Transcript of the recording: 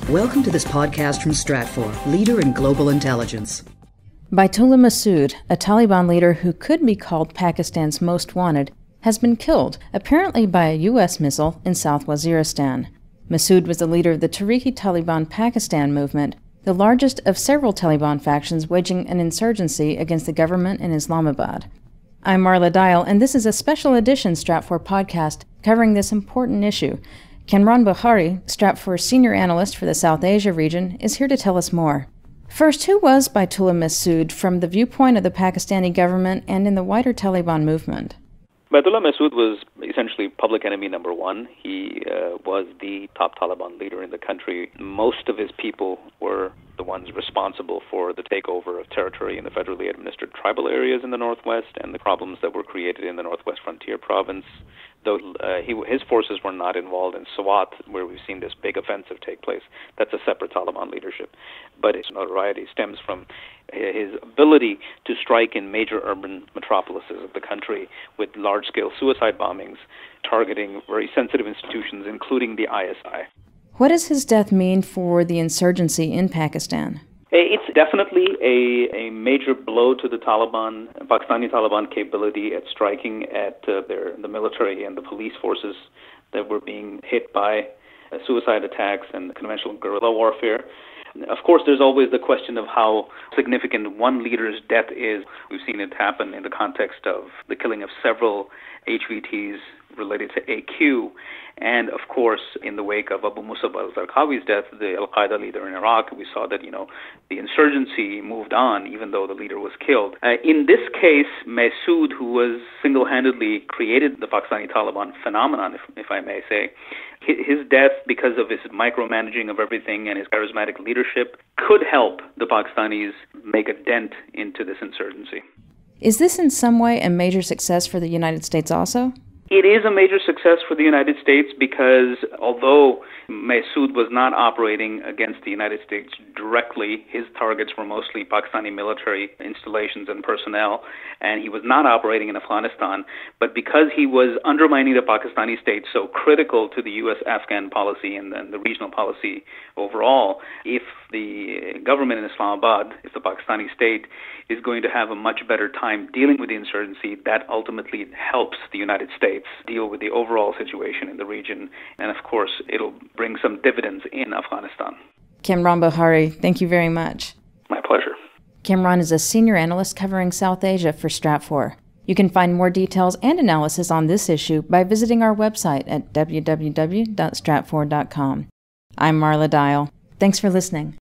Welcome to this podcast from Stratfor, leader in global intelligence. Hakimullah Mehsud, a Taliban leader who could be called Pakistan's most wanted, has been killed, apparently by a U.S. missile in South Waziristan. Mehsud was the leader of the Taliban Pakistan movement, the largest of several Taliban factions waging an insurgency against the government in Islamabad. I'm Marla Dial, and this is a special edition Stratfor podcast covering this important issue. Kamran Bukhari, Stratfor's senior analyst for the South Asia region, is here to tell us more. First, who was Hakimullah Mehsud from the viewpoint of the Pakistani government and in the wider Taliban movement? Hakimullah Mehsud was essentially public enemy number one. He was the top Taliban leader in the country. Most of his people were the ones responsible for the takeover of territory in the federally administered tribal areas in the northwest and the problems that were created in the northwest frontier province. Though his forces were not involved in Swat, where we've seen this big offensive take place. That's a separate Taliban leadership. But his notoriety stems from his ability to strike in major urban metropolises of the country with large-scale suicide bombings, targeting very sensitive institutions, including the ISI. What does his death mean for the insurgency in Pakistan? It's definitely a major blow to the Pakistani Taliban capability at striking at the military and the police forces that were being hit by suicide attacks and conventional guerrilla warfare. Of course, there's always the question of how significant one leader's death is. We've seen it happen in the context of the killing of several HVTs related to AQ. And, of course, in the wake of Abu Musab al-Zarqawi's death, the al-Qaeda leader in Iraq, we saw that, the insurgency moved on even though the leader was killed. In this case, Mehsud, who was single-handedly created the Pakistani Taliban phenomenon, if I may say, his death, because of his micromanaging of everything and his charismatic leadership, could help the Pakistanis make a dent into this insurgency. Is this in some way a major success for the United States also? It is a major success for the United States because although Mehsud was not operating against the United States directly, his targets were mostly Pakistani military installations and personnel, and he was not operating in Afghanistan. But because he was undermining the Pakistani state, so critical to the U.S.-Afghan policy and the regional policy overall, if the government in Islamabad, if the Pakistani state is going to have a much better time dealing with the insurgency, that ultimately helps the United States deal with the overall situation in the region. And of course, it'll bring some dividends in Afghanistan. Kamran Bukhari, thank you very much. My pleasure. Kamran is a senior analyst covering South Asia for Stratfor. You can find more details and analysis on this issue by visiting our website at www.stratfor.com. I'm Marla Dial. Thanks for listening.